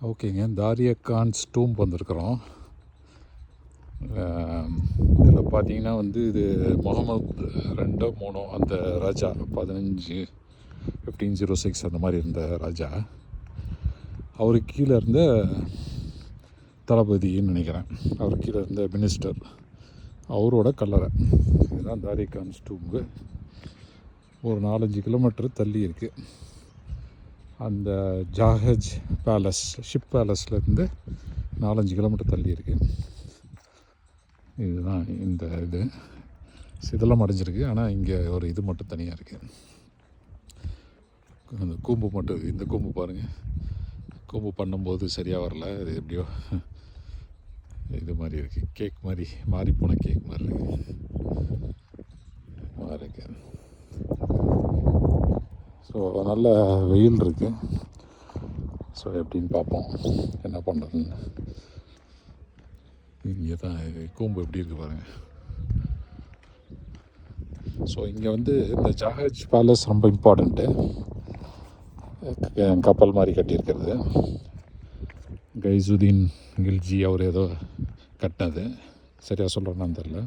ஓகேங்க, தாரியா கான்ஸ் டூம் வந்திருக்கிறோம். இதில் பார்த்தீங்கன்னா வந்து இது முகமது 2 3 அந்த ராஜா 1506 அந்த மாதிரி இருந்த ராஜா. அவருக்கு கீழே இருந்த தளபதின்னு நினைக்கிறேன். அவருக்கு கீழே இருந்த மினிஸ்டர், அவரோட கல்லறை. இதுதான் தாரியா கான்ஸ் டூம்பு. ஒரு 4-5 கிலோமீட்டர் தள்ளி இருக்குது. அந்த ஜாஹஜ் பேலஸ், ஷிப் பேலஸ்லேருந்து 4-5 கிலோமீட்டர் தள்ளி இருக்குது. இதுதான் இந்த இது இதெல்லாம் அடைஞ்சிருக்கு. ஆனால் இங்கே ஒரு இது மட்டும் தனியாக இருக்குது. அந்த கூம்பு மட்டும், இந்த கூம்பு பாருங்கள், கூம்பு பண்ணும்போது சரியாக வரல. இது எப்படியோ இது மாதிரி இருக்குது, கேக் மாதிரி, மாறிப்போன கேக் மாதிரி இருக்கு. ஸோ நல்ல வெயில் இருக்குது. ஸோ எப்படின்னு பார்ப்போம், என்ன பண்ணுறதுன்னு. இங்கே தான் கூம்பு எப்படி இருக்குது பாருங்கள். ஸோ இங்கே வந்து இந்த ஜாஹஜ் பேலஸ் ரொம்ப இம்பார்ட்டண்ட்டு. கப்பல் மாதிரி கட்டியிருக்கிறது கைசுதீன் கில்ஜி அவர் ஏதோ கட்டினது, சரியாக சொல்கிறேன்னு தெரில.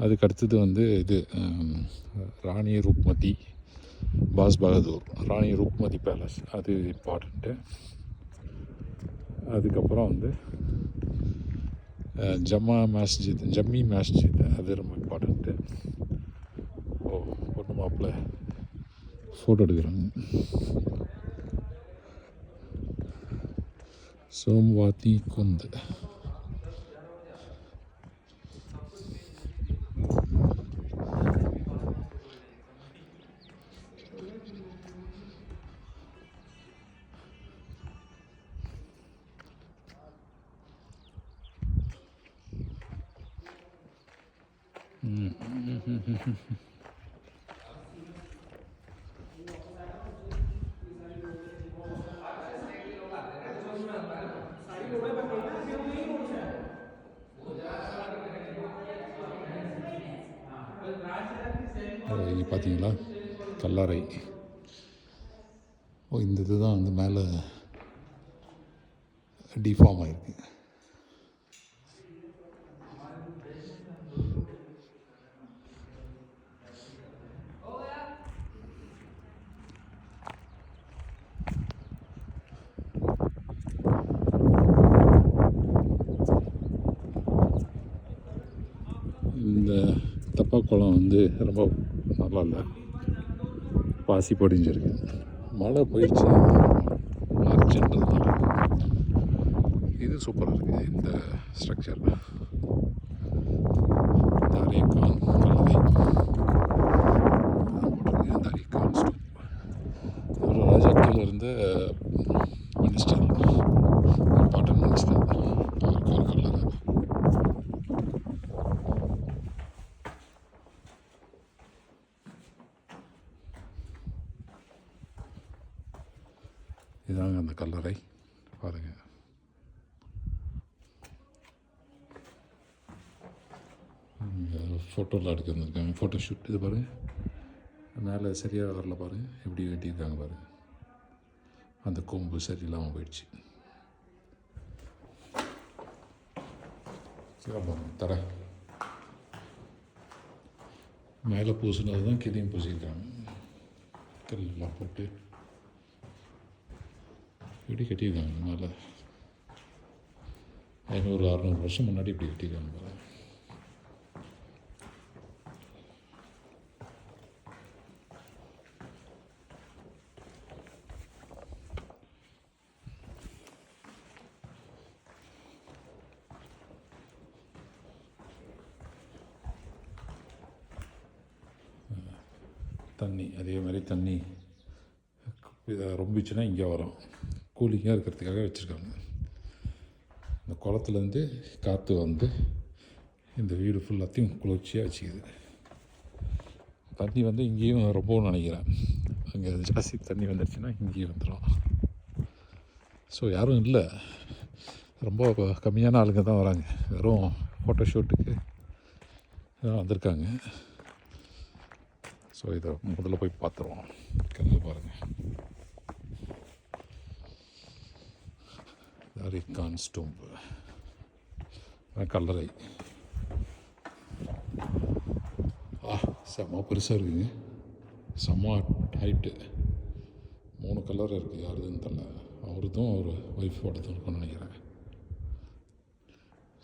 அதுக்கு அடுத்தது வந்து இது ராணி ரூப்மதி, பாஸ் பகதூர் ராணி ரூப்மதி பேலஸ், அது இம்பார்ட்டண்ட்டு. அதுக்கப்புறம் வந்து ஜம்மி மஸ்ஜித், அது ரொம்ப இம்பார்ட்டண்ட்டு. பொண்ணு மாப்பிள்ள ஃபோட்டோ எடுக்கிறாங்க. சோம்வாதி குந்த், இங்கே பார்த்தீங்களா கல்லறை. இந்த இதுதான் வந்து மேலே டிஃபார்ம் ஆகிருக்கு. இந்த தப்பாக்குளம் வந்து ரொம்ப நல்லா இல்லை, பாசி படிஞ்சிருக்கு. மழை போயிடுச்சு மார்ச்ன்றதுனால. இது சூப்பராக இருக்குது இந்த ஸ்ட்ரக்சர். தாரியா கான் கல்லறை, தாரியா கான் ஸ்டூப். ஒரு ராஜா கீழே இருந்த மினிஸ்டர், இம்பார்ட்டன்ட் மினிஸ்டர், அவருக்கு ஒரு கல்லறை. இதாங்க அந்த கல்லறை பாருங்கள். ஃபோட்டோவில் எடுக்க வந்திருக்காங்க, ஃபோட்டோ ஷூட். இது பாருங்கள், மேலே சரியாக வரல பாருங்கள், எப்படி வெட்டியிருக்காங்க பாருங்கள். அந்த கொம்பு சரியில்லாமல் போயிடுச்சு. தர மேலே பூசினது தான் கீழேயும் பூசியிருக்காங்க. கல்லாம் போட்டு இப்படி கட்டியிருக்காங்க. மேலே 500-600 வருஷம் முன்னாடி இப்படி கட்டியிருக்காங்க. தண்ணி அதே மாதிரி தண்ணி இதை ரொம்பிச்சுன்னா இங்கே வரும், கூலிங்காக இருக்கிறதுக்காக வச்சுருக்காங்க. இந்த குளத்துலேருந்து காற்று வந்து இந்த வீடு ஃபுல்லாத்தையும் குளிர்ச்சியாக வச்சுக்குது. தண்ணி வந்து இங்கேயும் ரொம்பவும் நினைக்கிறேன், அங்கே ஜாஸ்தி தண்ணி வந்துடுச்சுன்னா இங்கேயும் வந்துடும். ஸோ யாரும் இல்லை, ரொம்ப கம்மியான ஆளுங்க தான் வராங்க. வெறும் ஃபோட்டோ ஷூட்டுக்கு தான் வந்திருக்காங்க. ஸோ இதை முதல்ல போய் பார்த்துருவோம். கல் பாருங்கள், அரிகான் ஸ்டூம்பு கல்லறை. செம்ம பெருசாக இருக்குங்க, செம்ம ஹைட்டு. 3 கல்லறை இருக்குது. யாருதுன்னு தெரில, அவருதும் அவர் ஒய்ஃபோடதும் இருக்கும்னு நினைக்கிறேன்.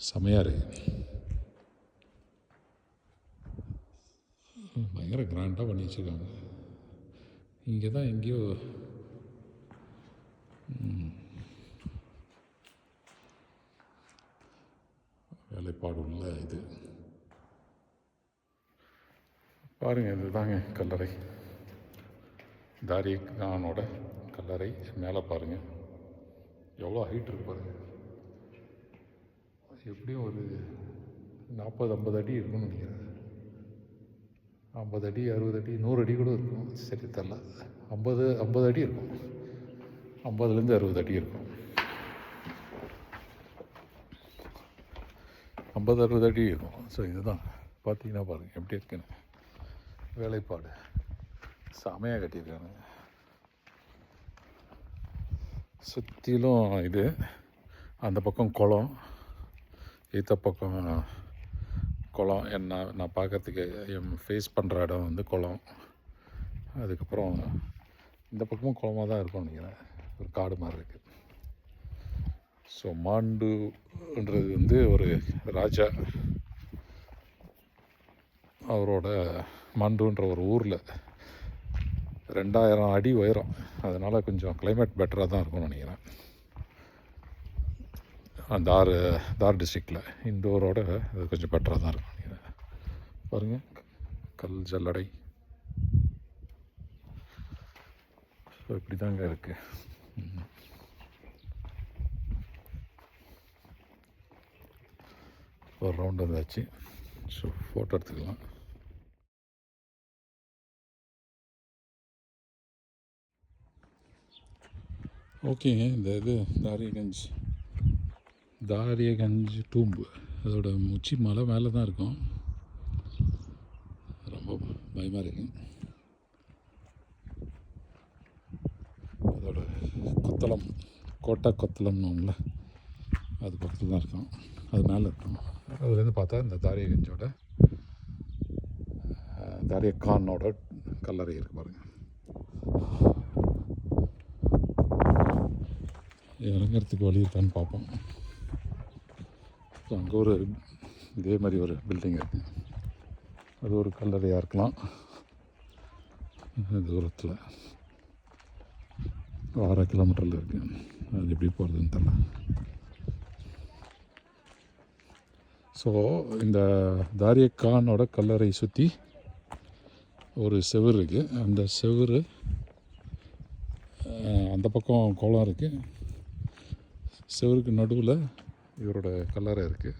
செமையாக இருக்குது, பயங்கர கிராண்டாக பண்ணி வச்சுருக்காங்க. இங்கே தான் எங்கேயோ வேலைப்பாடு உள்ள இது பாருங்கள். இது தாங்க கல்லறை, தாரியகானோட கல்லறை. மேலே பாருங்கள் எவ்வளோ ஹைட் இருக்கு பாருங்கள். எப்படியும் ஒரு 40-50 அடி இருக்குன்னு நினைக்கிறேன். 50 அடி, 60 அடி, 100 அடி கூட இருக்கும், சரி தெரில. 50 அடி இருக்கும், 50லேருந்து 60 அடி இருக்கும். 50-60 அடி இருக்கும். ஸோ இதுதான் பார்த்தீங்கன்னா பாருங்கள் எப்படி இருக்குன்னு. வேலைப்பாடு செமையாக கட்டியிருக்காங்க. சுற்றிலும் இது, அந்த பக்கம் குளம், இந்த பக்கம் குளம். நான் பார்க்கறதுக்கு என் ஃபேஸ் பண்ணுற இடம் வந்து குளம். அதுக்கப்புறம் இந்த பக்கமும் குளமாக தான் இருக்கும்னு நினைக்கிறேன், ஒரு காடு மாதிரி இருக்குது. ஸோ மாண்டுன்றது வந்து ஒரு ராஜா, அவரோட மாண்டுன்ற ஒரு ஊரில் 2000 அடி உயரம். அதனால் கொஞ்சம் கிளைமேட் பெட்டராக தான் இருக்கும்னு நினைக்கிறேன். தார் டிஸ்ட்ரிக்டில் இந்த ஊரோட அது கொஞ்சம் பெட்டராக தான் இருக்கும் நினைக்கிறேன். பாருங்கள், கல் ஜல்லடை. ஸோ இப்படி தாங்க இருக்குது. ஒரு ரவுண்ட் வந்தாச்சு. ஸோ ஃபோட்டோ எடுத்துக்கலாம். ஓகேங்க, இந்த இது தாரியகஞ்ச் டூம்பு, அதோட உச்சி மலை மேலே தான் இருக்கும். ரொம்ப பயமாக இருக்கு. அதோட கொத்தளம், கோட்டை கொத்தளம்னுங்கள, அது பக்கத்தில் தான் இருக்கும், அது மேலே இருக்கும். அதுலேருந்து பார்த்தா இந்த தாரியகஞ்சோட தாரியகானோட கல்லறை இருக்கு பாருங்கள். இறங்கிறதுக்கு வழி இருக்கான்னு பார்ப்போம். ஸோ அங்கே ஒரு இதே மாதிரி ஒரு பில்டிங் இருக்குது, அது ஒரு கல்லறையாக இருக்கலாம். தூரத்தில் 6 கிலோமீட்டரில் இருக்குது, அது எப்படி போகிறதுன்னு தெரியல. ஸோ இந்த தாரியகானோட கல்லறை சுற்றி ஒரு செவுரு இருக்குது. அந்த செவுரு அந்த பக்கம் குளம் இருக்குது, செவருக்கு நடுவில் இவரோட கல்லறை இருக்குது.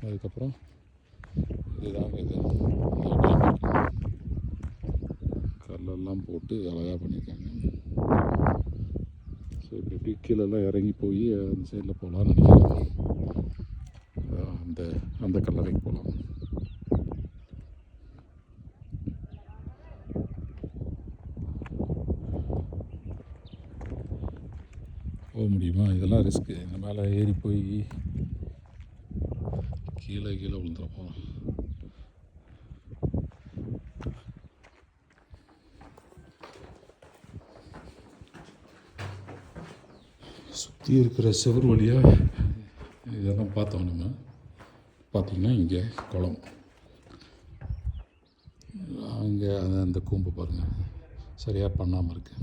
அதுக்கப்புறம் இதுதாங்க, இது கல்லெல்லாம் போட்டு அழகாக பண்ணியிருக்காங்க. ஸோ இப்படி கீழெல்லாம் இறங்கி போய் அந்த சைடில் போகலான்னு நினைக்கிறேன். அந்த கல்லறைக்கு போகலாம். போக முடியுமா? இதெல்லாம் ரிஸ்க்கு. இந்த மேலே ஏறி போய் கீழே விழுந்துருப்போம். சுற்றி இருக்கிற செவுரு வழியாக இதெல்லாம் பார்த்தோம். நம்ம பார்த்திங்கன்னா இங்கே குளம், அங்கே அந்த கூம்பு பாருங்கள் சரியாக பண்ணாமல் இருக்குது.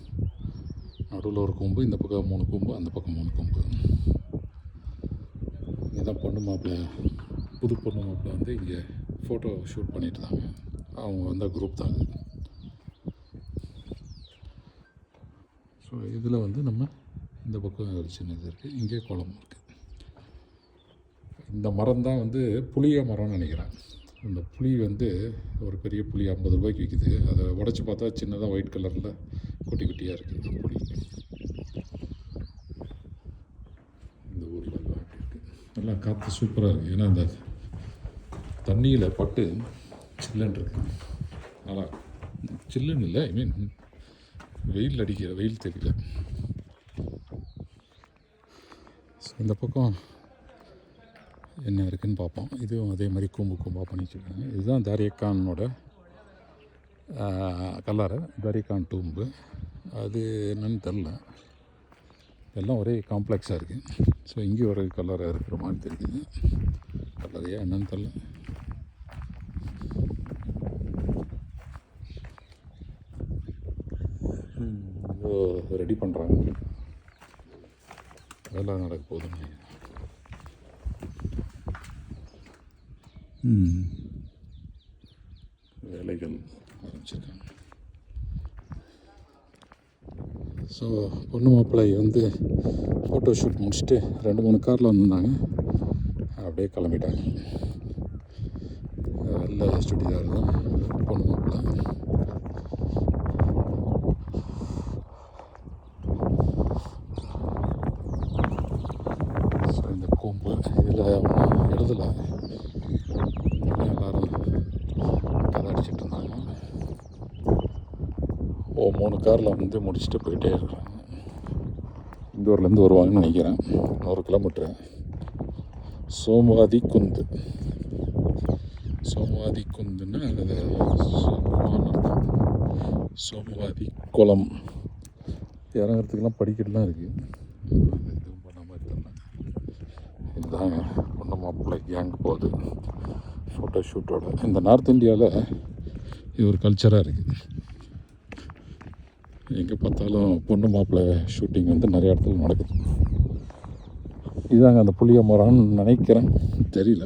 நடுவில் ஒரு கொம்பு, இந்த பக்கம் 3 கொம்பு, அந்த பக்கம் 3 கொம்பு. இங்கே தான் பொண்ணு மாப்பிள்ளை, புது பொண்ணு மாப்பிள்ளை வந்து இங்கே ஃபோட்டோ ஷூட் பண்ணிட்டு இருந்தாங்க. அவங்க வந்த குரூப் தாங்க. ஸோ இதில் வந்து நம்ம இந்த பக்கம் ஒரு சின்ன இது இருக்குது, இங்கே குளம் இருக்குது. இந்த மரம் தான் வந்து புளிய மரம்னு நினைக்கிறேன். இந்த புளி வந்து ஒரு பெரிய புளி 50 ரூபாய்க்கு விற்கிது. அதை உடச்சி பார்த்தா சின்னதாக ஒயிட் கலரில் குட்டி குட்டியாக இருக்குது புளி. இந்த ஊரில் இருக்குது, நல்லா காற்று சூப்பராக இருக்குது. ஏன்னா அந்த தண்ணியில் பட்டு சில்லுன்னு இருக்குது. நல்லா சில்லுன்னு இல்லை, ஐ மீன் வெயில் அடிக்கிற வெயில் தெரியல. இந்த பக்கம் என்ன இருக்குதுன்னு பார்ப்போம். இதுவும் அதே மாதிரி கூம்பு கூம்பாக பண்ணி வச்சுருக்காங்க. இதுதான் தாரியக்கானோட கல்லறை, தாரியக்கான் டூம்பு. அது என்னன்னு தெரில, எல்லாம் ஒரே காம்ப்ளெக்ஸாக இருக்குது. ஸோ இங்கே ஒரு கல்லறை இருக்கிற மாதிரி தெரியுது. கல்லறையா என்னன்னு தெரில. ரெடி பண்ணுறாங்க, வேலை நடக்க போகுதுன்னு. வேலைகள் ஆரம்பிச்சிருக்காங்க. ஸோ பொண்ணு மாப்பிள்ளை வந்து ஃபோட்டோ ஷூட் முடிச்சுட்டு 2-3 காரில் வந்திருந்தாங்க, அப்படியே கிளம்பிட்டாங்க. வெள்ளை சுடிதார் தான் பொண்ணு மாப்பிள்ளை. ஸோ இந்த கூம்பு இதில் எழுதலை, எல்லோரும் கதை அடிச்சிட்டு இருந்தாங்க. 3 காரில் வந்து முடிச்சுட்டு போயிட்டே இருக்கிறாங்க. இந்தூர்லேருந்து வருவாங்கன்னு நினைக்கிறேன். 100 கிலோமீட்ரு. சோமவாதி குந்து. சோமவாதி குந்துன்னா அது சோமவாதி குளம். இறங்குறதுக்கெல்லாம் படிக்கட்டுலாம் இருக்குது. எதுவும் பண்ண மாதிரி தெரியல. இதுதாங்க பொண்ணு மாப்பிள்ளை கேங் போகுது ஃபோட்டோ ஷூட்டோட. இந்த நார்த் இந்தியாவில் இது ஒரு கல்ச்சராக இருக்குது. எங்கே பார்த்தாலும் பொண்ணு மாப்பிள்ளை ஷூட்டிங் வந்து நிறைய இடத்துல நடக்குது. இதாங்க அந்த புளிய மரம்னு நினைக்கிறேன், தெரியல.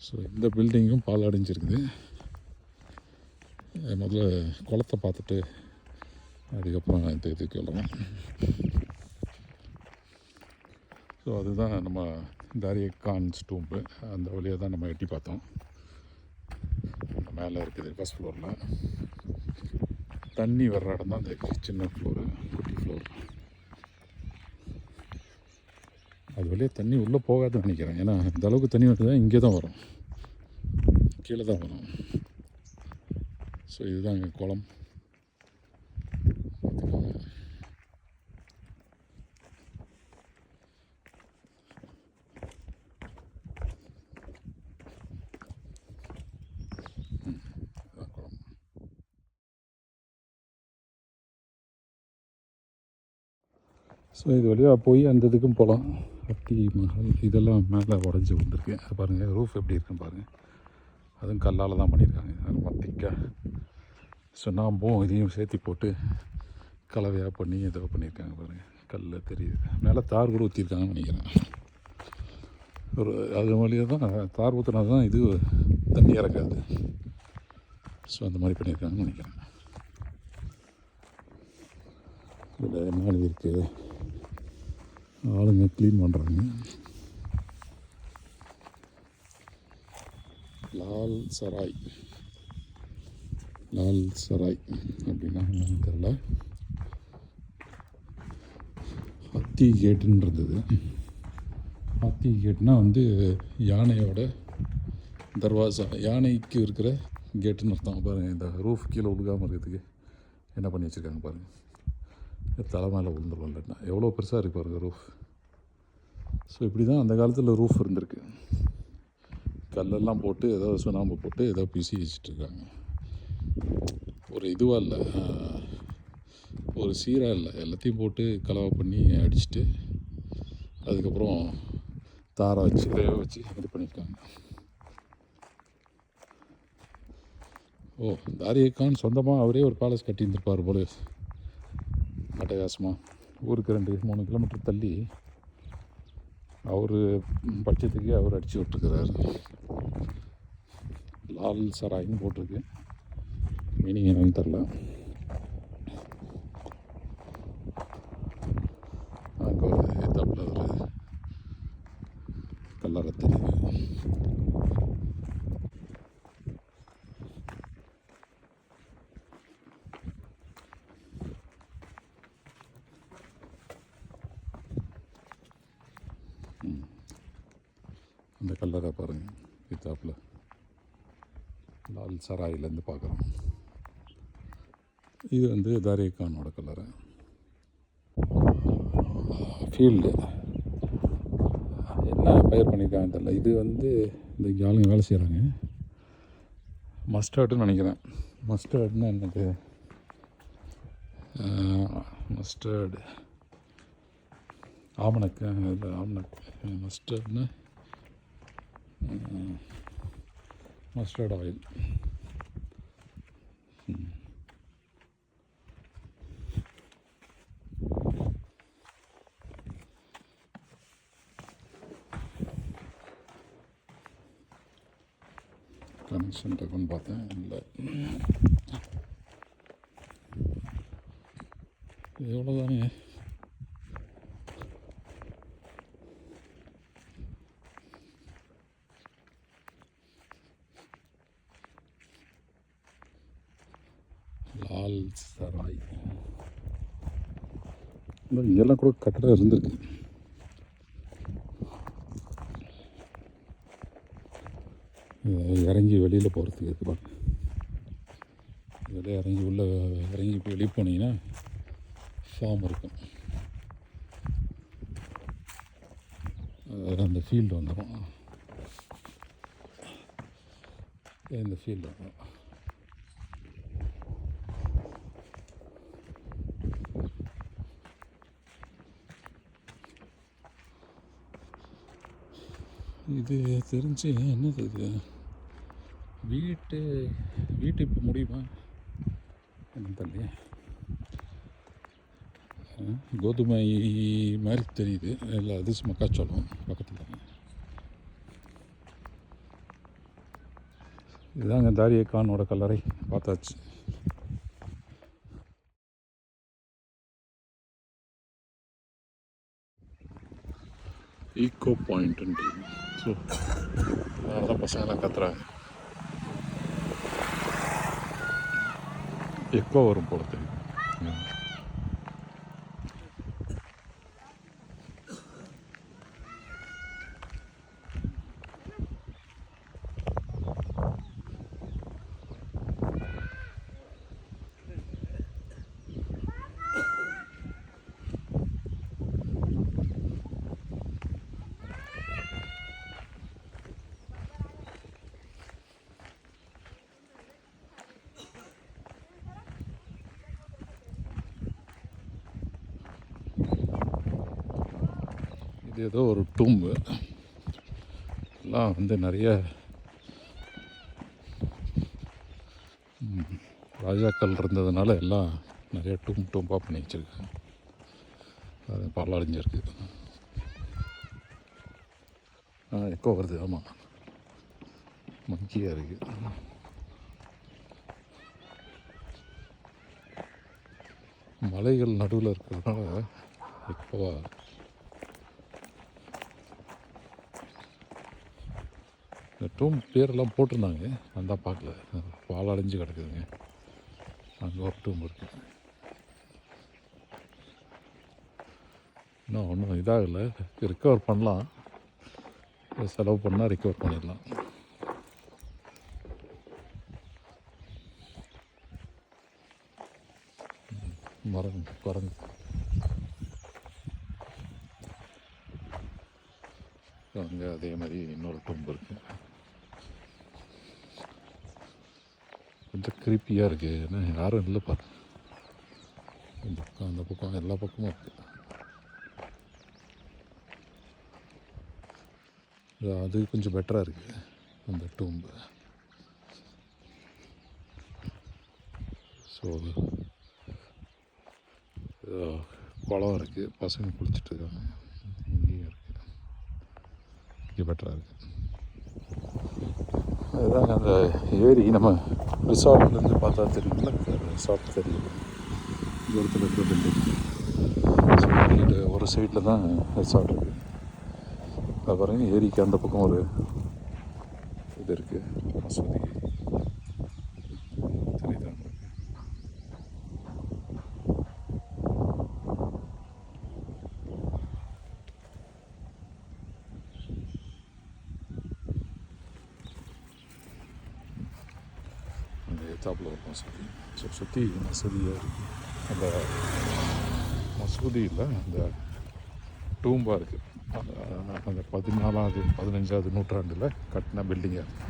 ஸோ இந்த பில்டிங்கும் பால் அடைஞ்சிருக்குது. முதல்ல குளத்தை பார்த்துட்டு அதுக்கப்புறம் இந்த இதுக்கு வரலாம். ஸோ அதுதான் நம்ம தாரியக்கான் டூம்பு. அந்த வழியாக தான் நம்ம எட்டி பார்த்தோம். மேலே இருக்குது ஃபஸ்ட் ஃப்ளோரில். தண்ணி வர்ற இடம் தான் இந்த சின்ன ஃப்ளோரு, குட்டி ஃப்ளோர். அது வழியாக தண்ணி உள்ளே போகாதுன்னு நினைக்கிறேன். ஏன்னா இந்த அளவுக்கு தண்ணி வந்து தான் இங்கே தான் வரும், கீழே தான் வரும். ஸோ இதுதான் இங்கே குளம். ஸோ இது வழியாக போய் அந்த இதுக்கும் போகலாம். அத்தி மஹல் இதெல்லாம் மேலே உடஞ்சி வந்திருக்கு. அது பாருங்கள், ரூஃப் எப்படி இருக்குன்னு பாருங்கள். அதுவும் கல்லால் தான் பண்ணியிருக்காங்க. ரொம்ப திக்காக சுண்ணாம்பும் இதையும் சேர்த்து போட்டு கலவையாக பண்ணி ஏதோ பண்ணியிருக்காங்க பாருங்கள். கல் தெரியுது. மேலே தார் கூட ஊற்றிருக்காங்கன்னு நினைக்கிறேன். ஒரு அது வழியாக தான் தார் ஊற்றினா தான் இது தண்ணி இறக்காது. ஸோ அந்த மாதிரி பண்ணியிருக்காங்கன்னு நினைக்கிறேன். இதில் என்ன எழுதியிருக்கு, ஆளுங்க க்ளீன் பண்ணுறாங்க. லால் சராய், லால் சராய் அப்படின்னா என்னன்னு தெரியல. ஹத்தி கேட்டுன்னு இருந்தது. ஹத்தி கேட்னால் வந்து யானையோட தர்வாசா, யானைக்கு இருக்கிற கேட்டுன்னு அர்த்தம். பாருங்கள், இந்த ரூஃப் கீழே விழுகாமல் இருக்கிறதுக்கு என்ன பண்ணி வச்சுருக்காங்க பாருங்கள். தலை மேலே விழுந்துடும் இல்லைன்னா. எவ்வளோ பெருசாக இருக்குது பாருங்கள் ரூஃப். ஸோ இப்படி தான் அந்த காலத்தில் ரூஃப் இருந்திருக்கு. கல்லெல்லாம் போட்டு ஏதோ சுண்ணாம்பு போட்டு ஏதோ பிசி வச்சிட்ருக்காங்க. ஒரு இதுவாக இல்லை, ஒரு சீராக இல்லை, எல்லாத்தையும் போட்டு கலவை பண்ணி அடிச்சுட்டு அதுக்கப்புறம் தாரை வச்சு வேக வச்சு இது பண்ணியிருக்காங்க. ஓ, தாரியக்கான் சொந்தமாக அவரே ஒரு பேலஸ் கட்டியிருந்துருப்பார் போல. அட்டகாசமாக ஊருக்கு 2-3 கிலோமீட்டர் தள்ளி அவர் பட்சத்துக்கு அவர் அடித்து விட்டுருக்கிறார். லால் சராயின்னு போட்டிருக்கு. மீனிங் என்னன்னு தெரில. அங்கே ஒரு எத்தாப்பில் ஒரு கல்லறை தெரியுது. அந்த கல்லறை பாருங்கள், எத்தாப்பில் லால் சராயிலேருந்து பார்க்குறோம். இது வந்து தாரியக்கானோட கல்லறை. ஃபீல்டு. என்ன பயிர் பண்ணியிருக்காங்க தெரியல. இது வந்து இந்த இங்கே ஆளுங்க வேலை செய்கிறாங்க. மஸ்டர்டுன்னு நினைக்கிறேன். மஸ்டர்டுன்னா என்னது? மஸ்டர்டு ஆமணக்கு இல்லை, ஆமணக்கு. மஸ்டர்ட்னா மஸ்டர்ட் ஆயில். கனெக்ஷன் இருக்குன்னு பார்த்தேன், இல்லை. எவ்வளோதாங்க. லால் சராய். இங்கெல்லாம் கூட கட்டடம் இருந்திருக்கு. இறங்கி வெளியில் போகிறதுக்கு இருக்குது பாருங்க. வெளியே இறங்கி உள்ளே இறங்கி இப்போ வெளியே போனீங்கன்னா ஃபார்ம் இருக்கும். அதில் அந்த ஃபீல்டு வந்துடும். இந்த ஃபீல்டு வந்துடும். இது தெரிஞ்சு என்னது இது? வீட்டு இப்போ முடியுமா என்ன தெரியல. கோதுமை மாதிரி தெரியுது. இல்லை, அது மக்காச்சோளம் பக்கத்தில். இதுதாங்க தாரியை கானோட கல்லறை. பார்த்தாச்சு. Eeco point. ஸோ அதனால தான் பசங்களாம் கத்துறாங்க. எக்கோ வரும் போல தெரியும். இது ஏதோ ஒரு டூம்பு. எல்லாம் வந்து நிறைய ராஜாக்கள் இருந்ததுனால எல்லாம் நிறைய டூம்பாக பண்ணி வச்சுருக்காங்க. அது பாலாடைஞ்சிருக்கு. எக்கோ வருது. ஆமாம், மங்கியாக இருக்குது. மலைகள் நடுவில் இருக்கிறதுனால எக்கோவாக. இந்த டூம் பேரெல்லாம் போட்டிருந்தாங்க, நான் தான் பார்க்கல. பாலடைஞ்சு கிடக்குதுங்க. அங்கே ஒரு டூம் இருக்குது. இன்னும் ஒன்றும் இதாகலை. ரிக்கவர் பண்ணலாம். செலவு பண்ணால் ரிக்கவர் பண்ணிடலாம். குரங்கு அங்கே அதே மாதிரி இன்னொரு டூம்பு இருக்குது. கொஞ்சம் கிரீப்பியாக இருக்குது. ஏன்னா யாரும் இல்லை பாரு. இந்த பக்கம் அந்த பக்கம் எல்லா பக்கமும் இருக்குது. அது கொஞ்சம் பெட்டராக இருக்குது அந்த டூம்பு. ஸோ குளம் இருக்குது, பசங்க குளிச்சுட்டு இருக்காங்க. இங்கேயும் இருக்குது, இங்கே பெட்டராக இருக்குது. அதுதாங்க அந்த ஏரி. நம்ம ரிசார்ட்லேருந்து பார்த்தா தெரியுங்களா, ரிசார்ட் தெரியும். தூரத்தில் இருக்கிற பில்டிங். ஒரு சைடில் தான் ரிசார்ட் இருக்குது. அது பாருங்க, ஏரிக்கு அந்த பக்கம் ஒரு இது இருக்குது, மசூதி. தெரியுதா? எத்தாப்பில் ஒரு மசூதி. ஸோ சுற்றி மசூதியாக இருக்குது. அந்த மசூதியில் அந்த டூம்பாக இருக்குது. அந்த 14வது 15வது நூற்றாண்டில் கட்டின பில்டிங்காக இருக்குது.